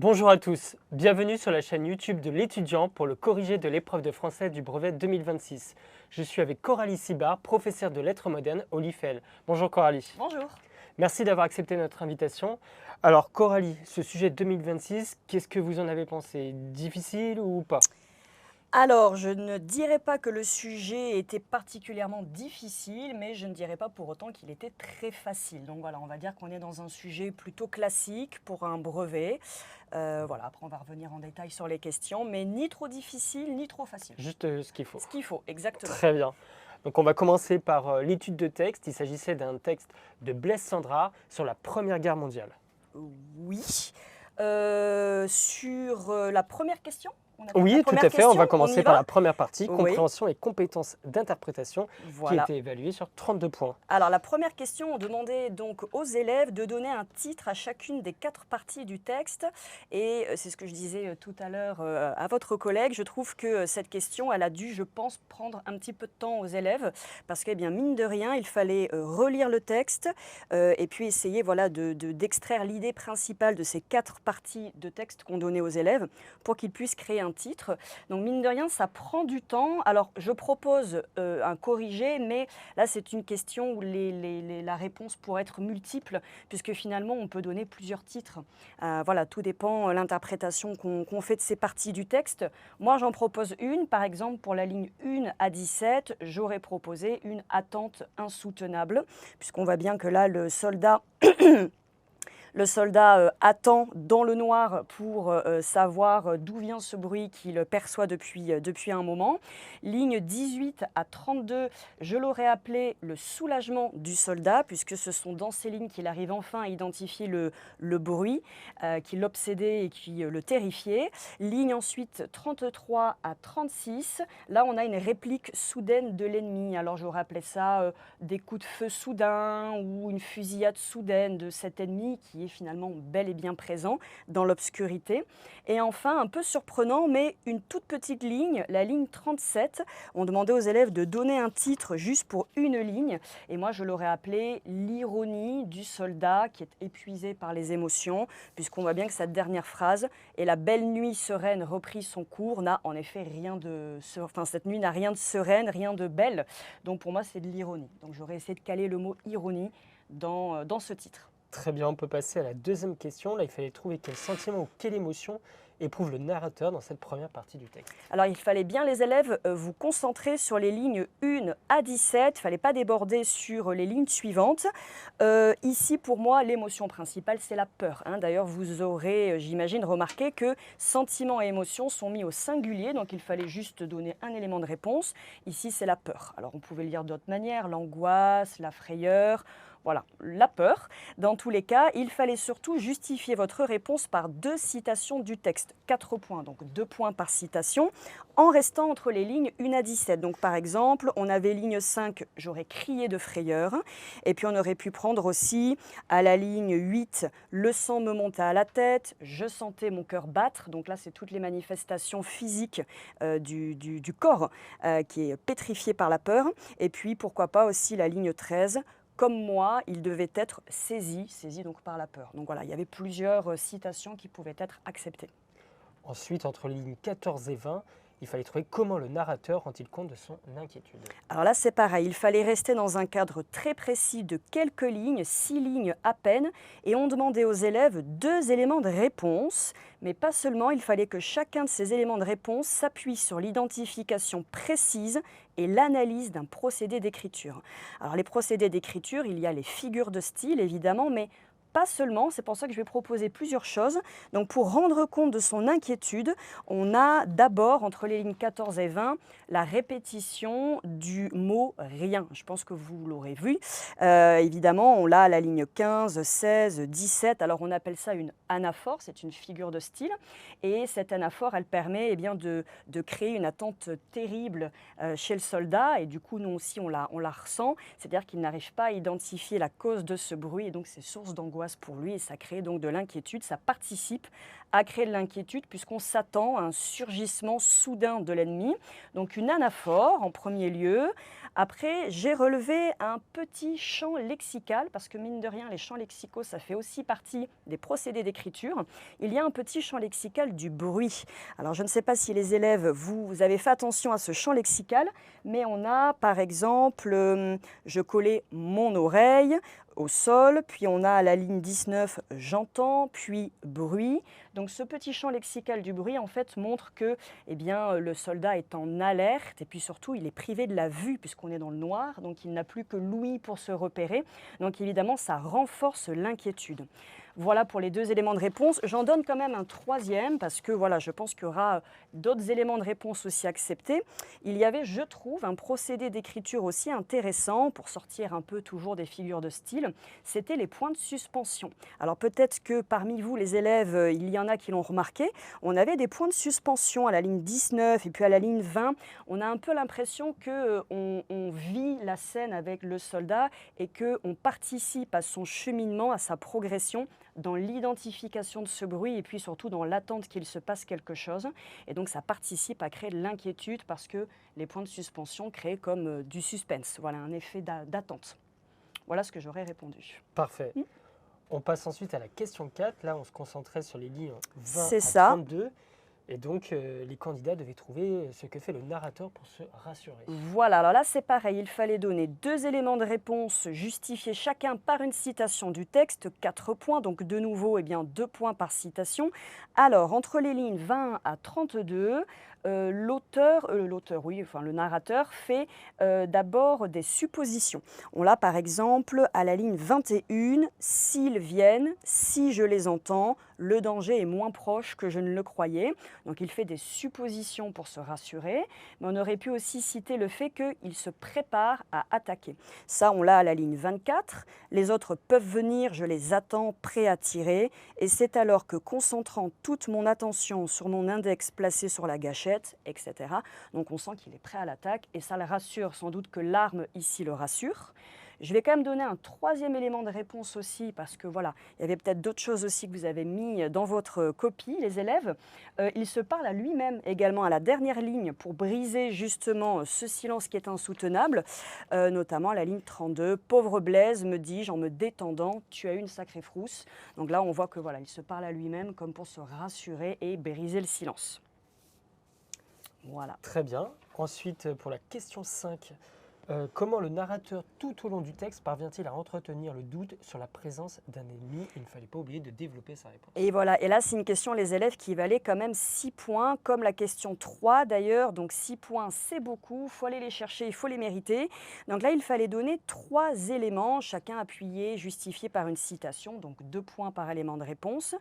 Bonjour à tous, bienvenue sur la chaîne YouTube de l'étudiant pour le corrigé de l'épreuve de français du brevet 2026. Je suis avec Coralie Sibard, professeure de lettres modernes au l'IFEL. Bonjour Coralie. Bonjour. Merci d'avoir accepté notre invitation. Alors Coralie, ce sujet 2026, qu'est-ce que vous en avez pensé? Difficile ou pas? Alors, je ne dirais pas que le sujet était particulièrement difficile, mais je ne dirais pas pour autant qu'il était très facile. Donc voilà, on va dire qu'on est dans un sujet plutôt classique pour un brevet. Voilà, après on va revenir en détail sur les questions, mais ni trop difficile, ni trop facile. Juste ce qu'il faut. Ce qu'il faut, exactement. Très bien. Donc on va commencer par l'étude de texte. Il s'agissait d'un texte de Blaise Cendrars sur la Première Guerre mondiale. Oui. Sur la première question, on attaque la Oui, tout première à fait. On question, va y commencer par va la première partie, Oui. compréhension et compétences d'interprétation, qui Voilà. était évaluée sur 32 points. Alors la première question, on demandait donc aux élèves de donner un titre à chacune des 4 parties du texte. Et c'est ce que je disais tout à l'heure à votre collègue. Je trouve que cette question, elle a dû, je pense, prendre un petit peu de temps aux élèves. Parce que, bien, mine de rien, il fallait relire le texte et puis essayer d'extraire l'idée principale de ces 4 parties de texte qu'on donnait aux élèves pour qu'ils puissent créer un titre. Donc mine de rien, ça prend du temps. Alors je propose un corrigé, mais là c'est une question où la réponse pourrait être multiple, puisque finalement on peut donner plusieurs titres. Voilà, tout dépend de l'interprétation qu'on fait de ces parties du texte. Moi j'en propose une, par exemple pour la ligne 1 à 17, j'aurais proposé une attente insoutenable, puisqu'on voit bien que là le soldat... Le soldat attend dans le noir pour savoir d'où vient ce bruit qu'il perçoit depuis un moment. Ligne 18 à 32, je l'aurais appelé le soulagement du soldat, puisque ce sont dans ces lignes qu'il arrive enfin à identifier le bruit qui l'obsédait et qui le terrifiait. Ligne ensuite 33 à 36, là on a une réplique soudaine de l'ennemi. Alors j'aurais appelé ça des coups de feu soudains ou une fusillade soudaine de cet ennemi qui est finalement bel et bien présent dans l'obscurité. Et enfin, un peu surprenant, mais une toute petite ligne, la ligne 37, on demandait aux élèves de donner un titre juste pour une ligne, et moi je l'aurais appelé l'ironie du soldat qui est épuisé par les émotions, puisqu'on voit bien que cette dernière phrase « et la belle nuit sereine reprit son cours » n'a en effet rien de... Enfin, cette nuit n'a rien de sereine, rien de belle, donc pour moi c'est de l'ironie. Donc j'aurais essayé de caler le mot ironie dans ce titre. Très bien, on peut passer à la deuxième question. Là, il fallait trouver quel sentiment ou quelle émotion éprouve le narrateur dans cette première partie du texte. Alors il fallait bien les élèves vous concentrer sur les lignes 1 à 17, il ne fallait pas déborder sur les lignes suivantes. Ici pour moi l'émotion principale c'est la peur. D'ailleurs vous aurez j'imagine remarqué que sentiments et émotions sont mis au singulier, donc il fallait juste donner un élément de réponse. Ici c'est la peur. Alors on pouvait le lire d'autres manières, l'angoisse, la frayeur. Voilà, la peur. Dans tous les cas, il fallait surtout justifier votre réponse par 2 citations du texte. 4 points, donc 2 points par citation, en restant entre les lignes 1 à 17. Donc par exemple, on avait ligne 5, j'aurais crié de frayeur. Et puis on aurait pu prendre aussi à la ligne 8, le sang me monta à la tête, je sentais mon cœur battre. Donc là, c'est toutes les manifestations physiques du corps qui est pétrifié par la peur. Et puis pourquoi pas aussi la ligne 13, comme moi, il devait être saisi donc par la peur. Donc voilà, il y avait plusieurs citations qui pouvaient être acceptées. Ensuite, entre les lignes 14 et 20, il fallait trouver comment le narrateur rend-il compte de son inquiétude. Alors là, c'est pareil, il fallait rester dans un cadre très précis de quelques lignes, 6 lignes à peine, et on demandait aux élèves 2 éléments de réponse, mais pas seulement, il fallait que chacun de ces éléments de réponse s'appuie sur l'identification précise et l'analyse d'un procédé d'écriture. Alors les procédés d'écriture, il y a les figures de style évidemment, mais pas seulement, c'est pour ça que je vais proposer plusieurs choses. Donc pour rendre compte de son inquiétude, on a d'abord, entre les lignes 14 et 20, la répétition du mot « rien ». Je pense que vous l'aurez vu. Évidemment, on l'a à la ligne 15, 16, 17. Alors on appelle ça une anaphore, c'est une figure de style. Et cette anaphore, elle permet de créer une attente terrible chez le soldat. Et du coup, nous aussi, on la ressent. C'est-à-dire qu'il n'arrive pas à identifier la cause de ce bruit et donc c'est source d'angoisse l'angoisse pour lui et ça crée donc de l'inquiétude. Ça participe à créer de l'inquiétude puisqu'on s'attend à un surgissement soudain de l'ennemi. Donc une anaphore en premier lieu. Après, j'ai relevé un petit champ lexical parce que mine de rien, les champs lexicaux, ça fait aussi partie des procédés d'écriture. Il y a un petit champ lexical du bruit. Alors je ne sais pas si les élèves, vous avez fait attention à ce champ lexical, mais on a par exemple, je collais mon oreille au sol, puis on a à la ligne 19 j'entends, puis bruit. Donc ce petit champ lexical du bruit en fait montre que eh bien, le soldat est en alerte et puis surtout il est privé de la vue puisqu'on est dans le noir, donc il n'a plus que l'ouïe pour se repérer. Donc évidemment ça renforce l'inquiétude. Voilà pour les 2 éléments de réponse. J'en donne quand même un 3e parce que voilà, je pense qu'il y aura d'autres éléments de réponse aussi acceptés. Il y avait, je trouve, un procédé d'écriture aussi intéressant pour sortir un peu toujours des figures de style. C'était les points de suspension. Alors peut-être que parmi vous, les élèves, il y en a qui l'ont remarqué. On avait des points de suspension à la ligne 19 et puis à la ligne 20. On a un peu l'impression qu'on vit la scène avec le soldat et qu'on participe à son cheminement, à sa progression dans l'identification de ce bruit et puis surtout dans l'attente qu'il se passe quelque chose. Et donc ça participe à créer de l'inquiétude parce que les points de suspension créent comme du suspense, voilà, un effet d'attente. Voilà ce que j'aurais répondu. Parfait. On passe ensuite à la question 4. Là, on se concentrait sur les lignes 20 C'est à ça. 32. Et donc, les candidats devaient trouver ce que fait le narrateur pour se rassurer. Voilà, alors là c'est pareil, il fallait donner 2 éléments de réponse justifiés chacun par une citation du texte, 4 points, donc de nouveau 2 points par citation. Alors entre les lignes 20 à 32, le narrateur fait d'abord des suppositions. On l'a par exemple à la ligne 21, s'ils viennent, si je les entends, le danger est moins proche que je ne le croyais. Donc il fait des suppositions pour se rassurer, mais on aurait pu aussi citer le fait qu'il se prépare à attaquer. Ça, on l'a à la ligne 24. Les autres peuvent venir, je les attends, prêts à tirer. Et c'est alors que, concentrant toute mon attention sur mon index placé sur la gâchette, etc., donc on sent qu'il est prêt à l'attaque et ça le rassure, sans doute que l'arme ici le rassure. Je vais quand même donner un 3e élément de réponse aussi, parce que voilà, il y avait peut-être d'autres choses aussi que vous avez mis dans votre copie, les élèves. Il se parle à lui-même également à la dernière ligne pour briser justement ce silence qui est insoutenable, notamment à la ligne 32. « Pauvre Blaise, me dis-je en me détendant, tu as eu une sacrée frousse ». Donc là, on voit que voilà, il se parle à lui-même comme pour se rassurer et briser le silence. Voilà. Très bien. Ensuite, pour la question 5, comment le narrateur, tout au long du texte, parvient-il à entretenir le doute sur la présence d'un ennemi? Il ne fallait pas oublier de développer sa réponse. Et voilà, et là c'est une question, les élèves, qui valait quand même 6 points, comme la question 3 d'ailleurs. Donc 6 points, c'est beaucoup, il faut aller les chercher, il faut les mériter. Donc là, il fallait donner 3 éléments, chacun appuyé, justifié par une citation, donc 2 points par élément de réponse.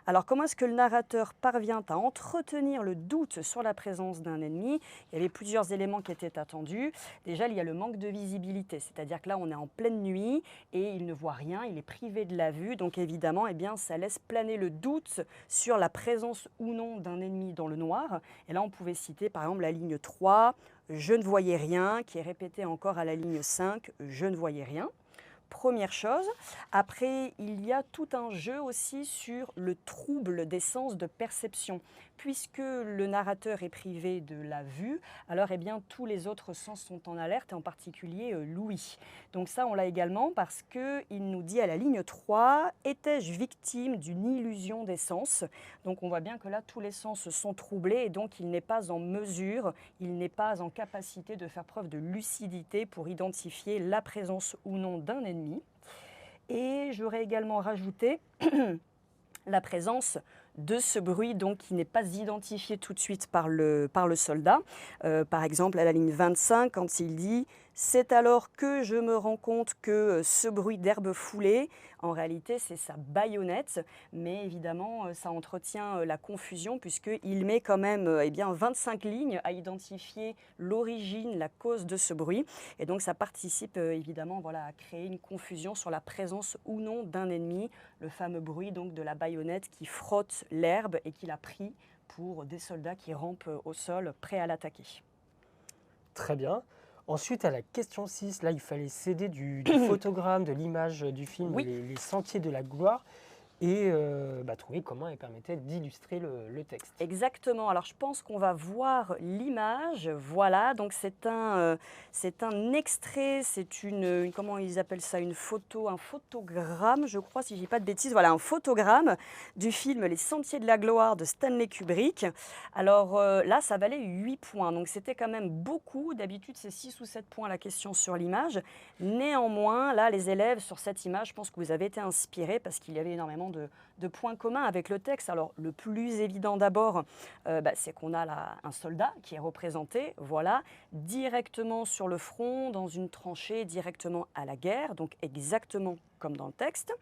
Alors comment est-ce que le narrateur parvient à entretenir le doute sur la présence d'un ennemi? Il y avait plusieurs éléments qui étaient attendus. Déjà, il y a le manque de visibilité, c'est-à-dire que là, on est en pleine nuit et il ne voit rien, il est privé de la vue, donc évidemment, ça laisse planer le doute sur la présence ou non d'un ennemi dans le noir. Et là, on pouvait citer par exemple la ligne 3, « Je ne voyais rien », qui est répétée encore à la ligne 5, « Je ne voyais rien ». Première chose. Après, il y a tout un jeu aussi sur le trouble des sens de perception. Puisque le narrateur est privé de la vue, alors tous les autres sens sont en alerte, et en particulier l'ouïe. Donc ça, on l'a également parce qu'il nous dit à la ligne 3, « Étais-je victime d'une illusion des sens ?» Donc on voit bien que là, tous les sens sont troublés et donc il n'est pas en mesure, il n'est pas en capacité de faire preuve de lucidité pour identifier la présence ou non d'un ennemi. Et j'aurais également rajouté la présence de ce bruit donc, qui n'est pas identifié tout de suite par le soldat. Par exemple, à la ligne 25, quand il dit « C'est alors que je me rends compte que ce bruit d'herbe foulée, en réalité, c'est sa baïonnette. » Mais évidemment, ça entretient la confusion puisqu'il met quand même 25 lignes à identifier l'origine, la cause de ce bruit. Et donc, ça participe évidemment à créer une confusion sur la présence ou non d'un ennemi. Le fameux bruit donc, de la baïonnette qui frotte l'herbe et qui l'a pris pour des soldats qui rampent au sol, prêts à l'attaquer. Très bien. Ensuite, à la question 6, là, il fallait s'aider du photogramme, de l'image du film Oui. les Sentiers de la gloire et trouver comment elle permettait d'illustrer le texte. Exactement. Alors, je pense qu'on va voir l'image. Voilà, donc c'est un extrait, c'est comment ils appellent ça? Une photo, un photogramme, je crois, si je dis pas de bêtises. Voilà, un photogramme du film Les Sentiers de la gloire de Stanley Kubrick. Alors là, ça valait 8 points, donc c'était quand même beaucoup. D'habitude, c'est 6 ou 7 points la question sur l'image. Néanmoins, là, les élèves, sur cette image, je pense que vous avez été inspirés parce qu'il y avait énormément de points communs avec le texte. Alors, le plus évident d'abord, c'est qu'on a là un soldat qui est représenté, voilà, directement sur le front, dans une tranchée, directement à la guerre, donc exactement comme dans le texte.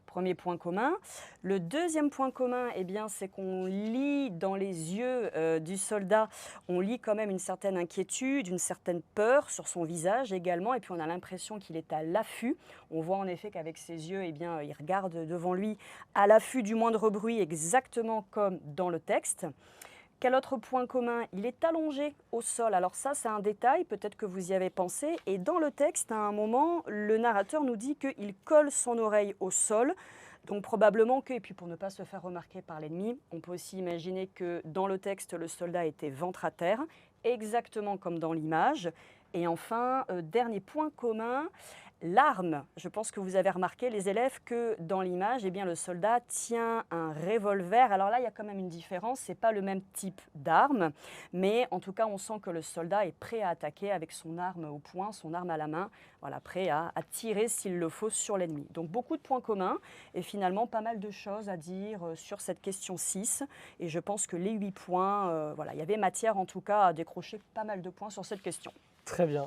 Premier point commun. Le deuxième point commun, eh bien, c'est qu'on lit dans les yeux du soldat, on lit quand même une certaine inquiétude, une certaine peur sur son visage également, et puis on a l'impression qu'il est à l'affût. On voit en effet qu'avec ses yeux, eh bien, il regarde devant lui à l'affût du moindre bruit, exactement comme dans le texte. Quel autre point commun? Il est allongé au sol. Alors ça, c'est un détail, peut-être que vous y avez pensé. Et dans le texte, à un moment, le narrateur nous dit qu'il colle son oreille au sol. Donc probablement que, et puis pour ne pas se faire remarquer par l'ennemi, on peut aussi imaginer que dans le texte, le soldat était ventre à terre, exactement comme dans l'image. Et enfin, dernier point commun, l'arme. Je pense que vous avez remarqué, les élèves, que dans l'image, eh bien, le soldat tient un revolver. Alors là, il y a quand même une différence, ce n'est pas le même type d'arme, mais en tout cas, on sent que le soldat est prêt à attaquer avec son arme au poing, son arme à la main, voilà, prêt à tirer s'il le faut sur l'ennemi. Donc beaucoup de points communs et finalement pas mal de choses à dire sur cette question 6. Et je pense que les 8 points, voilà, il y avait matière en tout cas à décrocher pas mal de points sur cette question. Très bien.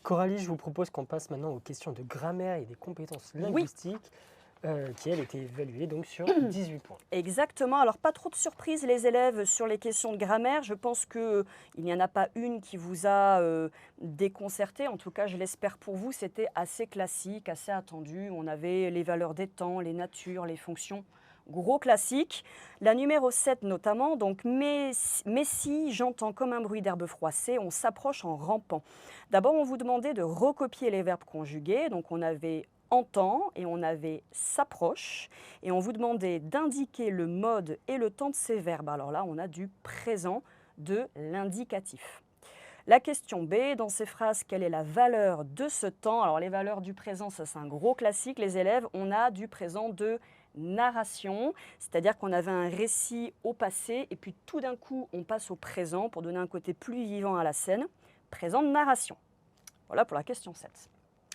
Coralie, je vous propose qu'on passe maintenant aux questions de grammaire et des compétences linguistiques qui, elles, étaient évaluées donc sur 18 points. Exactement. Alors, pas trop de surprises, les élèves, sur les questions de grammaire. Je pense qu'il n'y en a pas une qui vous a déconcerté. En tout cas, je l'espère pour vous. C'était assez classique, assez attendu. On avait les valeurs des temps, les natures, les fonctions. Gros classique. La numéro 7 notamment, donc mais si j'entends comme un bruit d'herbe froissée, on s'approche en rampant. D'abord, on vous demandait de recopier les verbes conjugués. Donc, on avait entend et on avait s'approche et on vous demandait d'indiquer le mode et le temps de ces verbes. Alors là, on a du présent, de l'indicatif. La question B, dans ces phrases, quelle est la valeur de ce temps? Alors les valeurs du présent, ça c'est un gros classique, les élèves. On a du présent de narration, c'est-à-dire qu'on avait un récit au passé et puis tout d'un coup on passe au présent pour donner un côté plus vivant à la scène. Présent de narration. Voilà pour la question 7.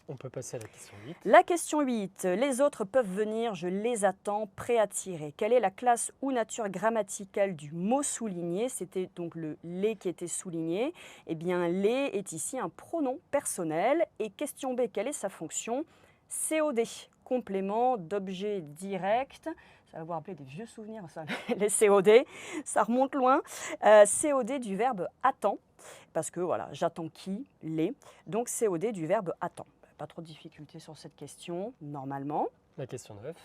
On peut passer à la question 8. La question 8. Les autres peuvent venir, je les attends, prêts à tirer. Quelle est la classe ou nature grammaticale du mot souligné? C'était donc le « les » qui était souligné. Eh bien, « les » est ici un pronom personnel. Et question B, quelle est sa fonction? COD, complément d'objet direct. Ça va vous rappeler des vieux souvenirs, ça, les COD, ça remonte loin. COD du verbe « attend », parce que voilà, j'attends qui? Les. Donc COD du verbe « attend ». Pas trop de difficultés sur cette question, normalement. La question 9.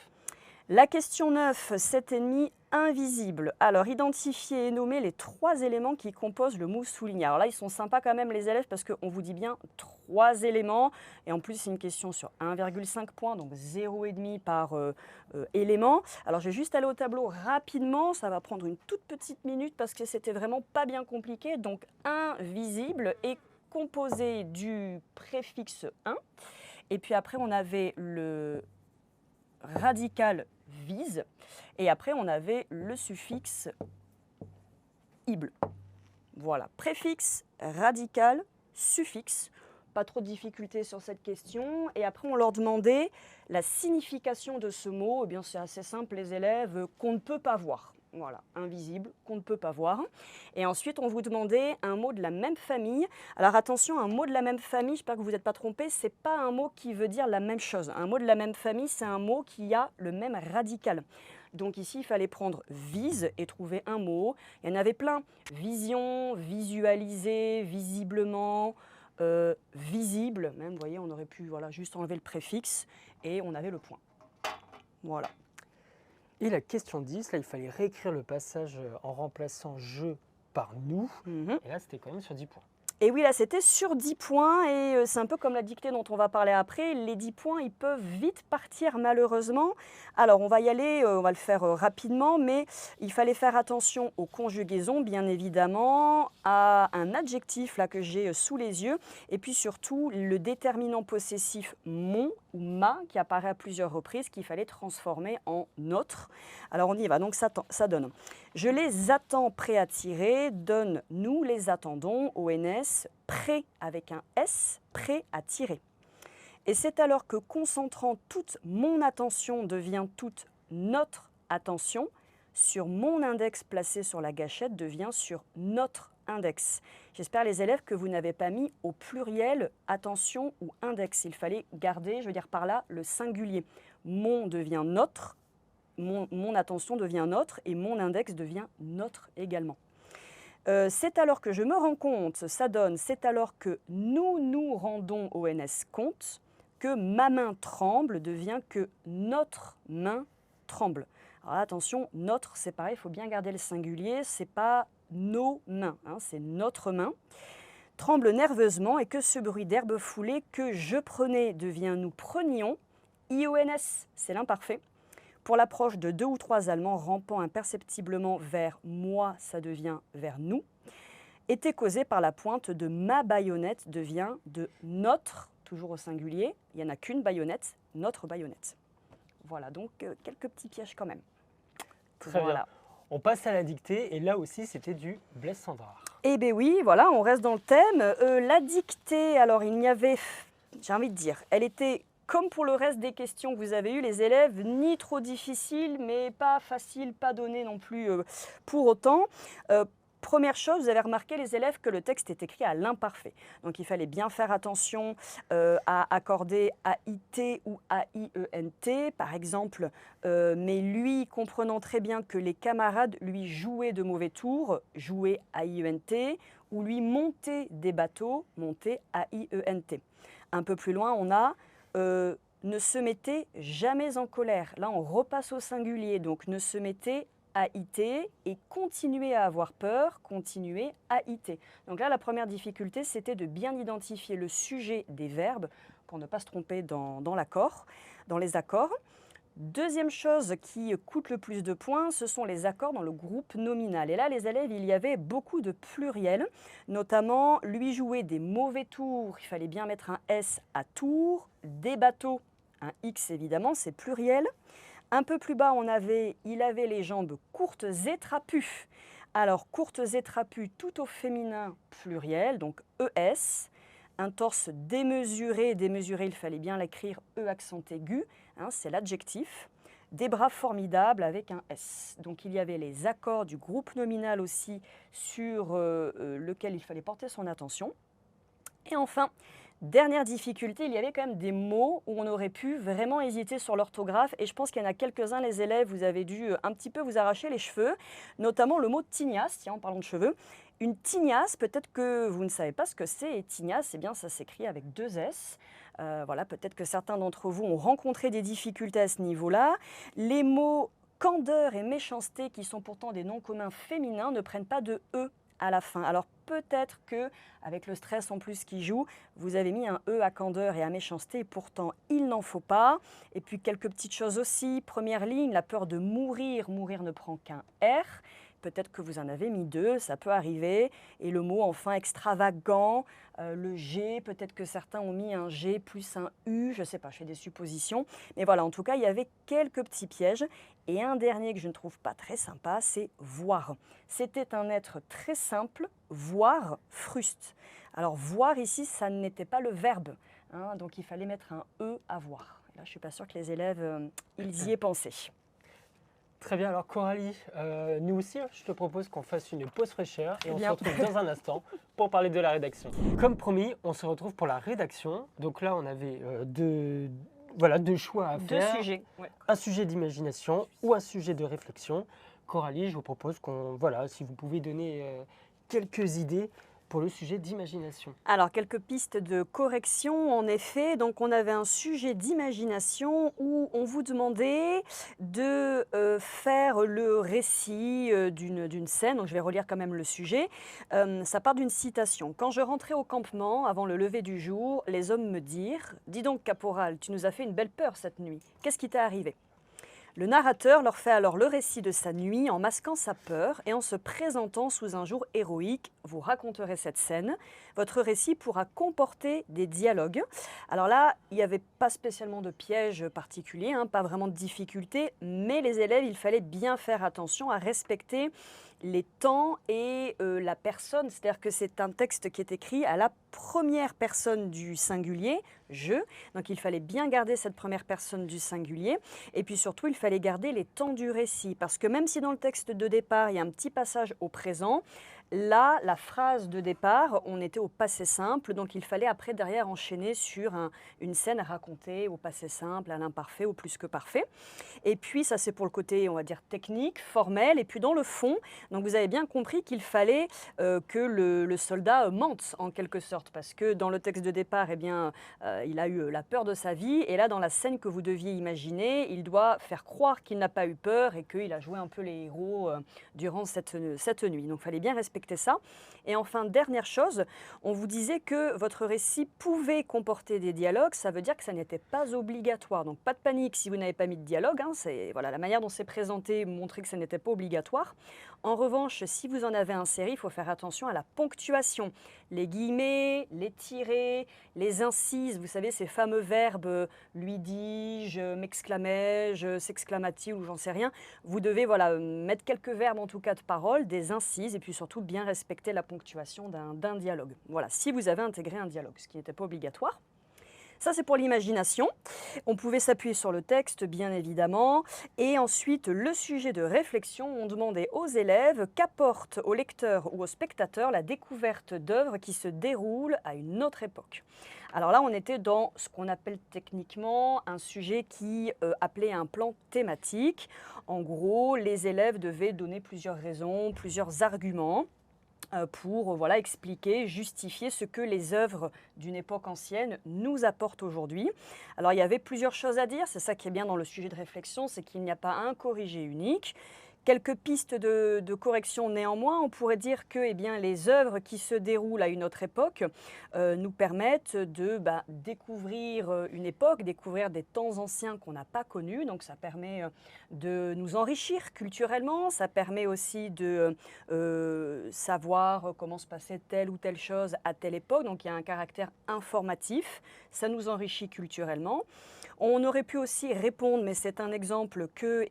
La question 9, cet ennemi invisible. Alors, identifier et nommer les 3 éléments qui composent le mot souligné. Alors là, ils sont sympas quand même, les élèves, parce qu'on vous dit bien 3 éléments. Et en plus, c'est une question sur 1,5 points, donc 0,5 par élément. Alors, je vais juste aller au tableau rapidement. Ça va prendre une toute petite minute parce que c'était vraiment pas bien compliqué. Donc, invisible est composé du préfixe 1. Et puis après, on avait le radical vise. Et après, on avait le suffixe ible. Voilà, préfixe, radical, suffixe. Pas trop de difficultés sur cette question. Et après, on leur demandait la signification de ce mot. Eh bien, c'est assez simple, les élèves, qu'on ne peut pas voir. Voilà, invisible, qu'on ne peut pas voir. Et ensuite, on vous demandait un mot de la même famille. Alors attention, un mot de la même famille, j'espère que vous n'êtes pas trompés, ce n'est pas un mot qui veut dire la même chose. Un mot de la même famille, c'est un mot qui a le même radical. Donc ici, il fallait prendre vise et trouver un mot. Il y en avait plein. Vision, visualiser, visiblement, visible. Même, vous voyez, on aurait pu juste enlever le préfixe et on avait le point. Voilà. Et la question 10, là, il fallait réécrire le passage en remplaçant « je » par « nous ». Et là, c'était quand même sur 10 points. Et oui, là, c'était sur 10 points et c'est un peu comme la dictée dont on va parler après. Les 10 points, ils peuvent vite partir malheureusement. Alors, on va y aller, on va le faire rapidement, mais il fallait faire attention aux conjugaisons, bien évidemment, à un adjectif là que j'ai sous les yeux, et puis surtout le déterminant possessif mon ou ma qui apparaît à plusieurs reprises qu'il fallait transformer en notre. Alors, on y va. Donc, ça donne. Je les attends prêts à tirer, donne nous les attendons, ONS, prêt avec un S, prêt à tirer. Et c'est alors que concentrant toute mon attention devient toute notre attention, sur mon index placé sur la gâchette devient sur notre index. J'espère les élèves que vous n'avez pas mis au pluriel attention ou index. Il fallait garder, je veux dire par là, le singulier. Mon devient notre. Mon attention devient notre et mon index devient notre également. C'est alors que je me rends compte, ça donne, c'est alors que nous nous rendons ONS compte que ma main tremble devient que notre main tremble. Alors là, attention, notre, c'est pareil, il faut bien garder le singulier, c'est pas nos mains, hein, c'est notre main. Tremble nerveusement et que ce bruit d'herbe foulée que je prenais devient nous prenions. IONS, c'est l'imparfait. Pour l'approche de 2 ou 3 Allemands rampant imperceptiblement vers moi, ça devient vers nous, était causé par la pointe de ma baïonnette devient de notre, toujours au singulier, il n'y en a qu'une baïonnette, notre baïonnette. Voilà, donc quelques petits pièges quand même. Très bien. On passe à la dictée et là aussi c'était du Blaise Cendrars. Eh bien oui, voilà, on reste dans le thème. La dictée, alors il n'y avait, j'ai envie de dire, elle était comme pour le reste des questions que vous avez eues, les élèves, ni trop difficiles, mais pas faciles, pas données non plus pour autant. Première chose, vous avez remarqué les élèves que le texte est écrit à l'imparfait. Donc il fallait bien faire attention à accorder AIT ou AIENT, par exemple. Mais lui, comprenant très bien que les camarades lui jouaient de mauvais tours, jouaient AIENT, ou lui montaient des bateaux, montaient AIENT. Un peu plus loin, on a ne se mettez jamais en colère. Là, on repasse au singulier, donc ne se mettez AIT et continuez à avoir peur, continuez AIT. Donc là, la première difficulté, c'était de bien identifier le sujet des verbes pour ne pas se tromper dans l'accord, dans les accords. Deuxième chose qui coûte le plus de points, ce sont les accords dans le groupe nominal. Et là, les élèves, il y avait beaucoup de pluriels, notamment lui jouer des mauvais tours, il fallait bien mettre un S à tour, des bateaux, un X évidemment, c'est pluriel. Un peu plus bas, il avait les jambes courtes et trapues. Alors, courtes et trapues, tout au féminin, pluriel, donc ES. Un torse démesuré, il fallait bien l'écrire E accent aigu, hein, c'est l'adjectif. Des bras formidables avec un S. Donc il y avait les accords du groupe nominal aussi sur lequel il fallait porter son attention. Et enfin, dernière difficulté, il y avait quand même des mots où on aurait pu vraiment hésiter sur l'orthographe. Et je pense qu'il y en a quelques-uns, les élèves, vous avez dû un petit peu vous arracher les cheveux, notamment le mot tignasse, tiens, en parlant de cheveux. Une tignasse, peut-être que vous ne savez pas ce que c'est, et tignasse, eh bien, ça s'écrit avec 2 S. Voilà, peut-être que certains d'entre vous ont rencontré des difficultés à ce niveau-là. Les mots candeur et méchanceté, qui sont pourtant des noms communs féminins, ne prennent pas de E à la fin. Alors peut-être que, avec le stress en plus qui joue, vous avez mis un E à candeur et à méchanceté, et pourtant il n'en faut pas. Et puis quelques petites choses aussi. Première ligne, la peur de mourir. Mourir ne prend qu'un R. Peut-être que vous en avez mis 2, ça peut arriver. Et le mot enfin extravagant, le G, peut-être que certains ont mis un G plus un U, je ne sais pas, je fais des suppositions. Mais voilà, en tout cas, il y avait quelques petits pièges. Et un dernier que je ne trouve pas très sympa, c'est voir. C'était un être très simple, voir fruste. Alors voir ici, ça n'était pas le verbe, hein, donc il fallait mettre un E à voir. Et là, je ne suis pas sûre que les élèves, ils y aient pensé. Très bien, alors Coralie, nous aussi, je te propose qu'on fasse une pause fraîcheur et on se retrouve dans un instant pour parler de la rédaction. Comme promis, on se retrouve pour la rédaction. Donc là, on avait deux choix à faire. 2 sujets. Ouais. Un sujet d'imagination ou un sujet de réflexion. Coralie, je vous propose si vous pouvez donner quelques idées pour le sujet d'imagination. Alors, quelques pistes de correction, en effet. Donc, on avait un sujet d'imagination où on vous demandait de faire le récit d'une scène. Donc, je vais relire quand même le sujet. Ça part d'une citation. « Quand je rentrais au campement, avant le lever du jour, les hommes me dirent « Dis donc, caporal, tu nous as fait une belle peur cette nuit. Qu'est-ce qui t'est arrivé ?» Le narrateur leur fait alors le récit de sa nuit en masquant sa peur et en se présentant sous un jour héroïque. Vous raconterez cette scène. Votre récit pourra comporter des dialogues. Alors là, il n'y avait pas spécialement de piège particulier, pas vraiment de difficulté, mais les élèves, il fallait bien faire attention à respecter les temps et la personne, c'est-à-dire que c'est un texte qui est écrit à la première personne du singulier, je, donc il fallait bien garder cette première personne du singulier, et puis surtout il fallait garder les temps du récit, parce que même si dans le texte de départ il y a un petit passage au présent, là, la phrase de départ, on était au passé simple, donc il fallait après derrière enchaîner sur une scène racontée au passé simple, à l'imparfait, au plus que parfait. Et puis ça c'est pour le côté, on va dire, technique, formel, et puis dans le fond, donc vous avez bien compris qu'il fallait que le soldat mente en quelque sorte, parce que dans le texte de départ, eh bien, il a eu la peur de sa vie, et là dans la scène que vous deviez imaginer, il doit faire croire qu'il n'a pas eu peur et qu'il a joué un peu les héros durant cette nuit. Donc il fallait bien respecter ça. Et enfin, dernière chose, on vous disait que votre récit pouvait comporter des dialogues, ça veut dire que ça n'était pas obligatoire. Donc pas de panique si vous n'avez pas mis de dialogue, voilà, la manière dont c'est présenté montrait que ça n'était pas obligatoire. En revanche, si vous en avez inséré, il faut faire attention à la ponctuation. Les guillemets, les tirets, les incises, vous savez, ces fameux verbes lui dis-je, m'exclamais-je, s'exclama-t-il ou j'en sais rien. Vous devez mettre quelques verbes en tout cas de parole, des incises et puis surtout bien respecter la ponctuation d'un dialogue. Voilà, si vous avez intégré un dialogue, ce qui n'était pas obligatoire. Ça, c'est pour l'imagination. On pouvait s'appuyer sur le texte, bien évidemment. Et ensuite, le sujet de réflexion, on demandait aux élèves qu'apporte au lecteur ou au spectateur la découverte d'œuvres qui se déroulent à une autre époque. Alors là, on était dans ce qu'on appelle techniquement un sujet qui appelait un plan thématique. En gros, les élèves devaient donner plusieurs raisons, plusieurs arguments pour expliquer, justifier ce que les œuvres d'une époque ancienne nous apportent aujourd'hui. Alors il y avait plusieurs choses à dire, c'est ça qui est bien dans le sujet de réflexion, c'est qu'il n'y a pas un corrigé unique. Quelques pistes de correction néanmoins, on pourrait dire que les œuvres qui se déroulent à une autre époque nous permettent de découvrir une époque, découvrir des temps anciens qu'on n'a pas connus. Donc ça permet de nous enrichir culturellement, ça permet aussi de savoir comment se passait telle ou telle chose à telle époque. Donc il y a un caractère informatif, ça nous enrichit culturellement. On aurait pu aussi répondre, mais c'est un exemple, que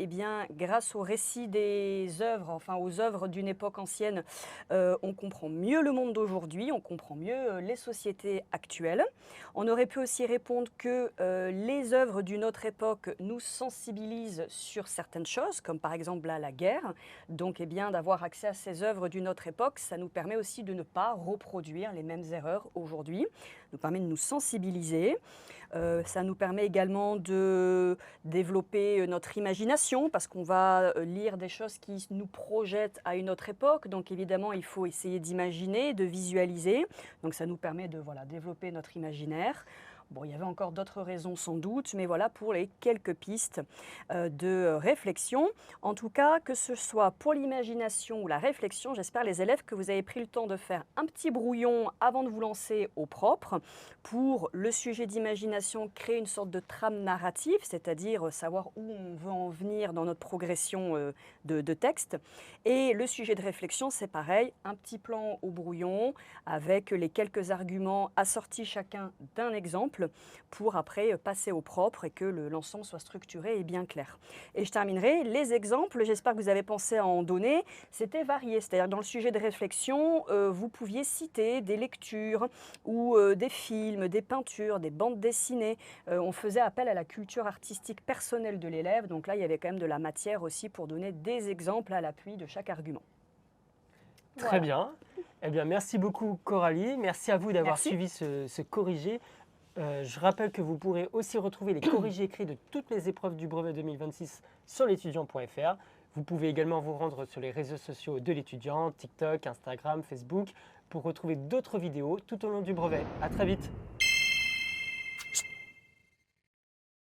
grâce au récit des œuvres, enfin aux œuvres d'une époque ancienne, on comprend mieux le monde d'aujourd'hui, on comprend mieux les sociétés actuelles. On aurait pu aussi répondre que les œuvres d'une autre époque nous sensibilisent sur certaines choses, comme par exemple là, la guerre. Donc d'avoir accès à ces œuvres d'une autre époque, ça nous permet aussi de ne pas reproduire les mêmes erreurs aujourd'hui, nous permet de nous sensibiliser. Ça nous permet également de développer notre imagination parce qu'on va lire des choses qui nous projettent à une autre époque. Donc évidemment, il faut essayer d'imaginer, de visualiser. Donc ça nous permet de développer notre imaginaire. Bon, il y avait encore d'autres raisons sans doute, mais voilà pour les quelques pistes de réflexion. En tout cas, que ce soit pour l'imagination ou la réflexion, j'espère les élèves que vous avez pris le temps de faire un petit brouillon avant de vous lancer au propre. Pour le sujet d'imagination, créer une sorte de trame narrative, c'est-à-dire savoir où on veut en venir dans notre progression de texte. Et le sujet de réflexion, c'est pareil, un petit plan au brouillon avec les quelques arguments assortis chacun d'un exemple pour après passer au propre et que l'ensemble soit structuré et bien clair. Et je terminerai, les exemples, j'espère que vous avez pensé à en donner, c'était varié, c'est-à-dire dans le sujet de réflexion, vous pouviez citer des lectures ou des films, des peintures, des bandes dessinées. On faisait appel à la culture artistique personnelle de l'élève, donc là il y avait quand même de la matière aussi pour donner des exemples à l'appui de chaque argument. Très bien. Eh bien, merci beaucoup Coralie, merci à vous d'avoir suivi ce corrigé. Je rappelle que vous pourrez aussi retrouver les corrigés écrits de toutes les épreuves du brevet 2026 sur l'étudiant.fr. Vous pouvez également vous rendre sur les réseaux sociaux de l'étudiant, TikTok, Instagram, Facebook, pour retrouver d'autres vidéos tout au long du brevet. À très vite!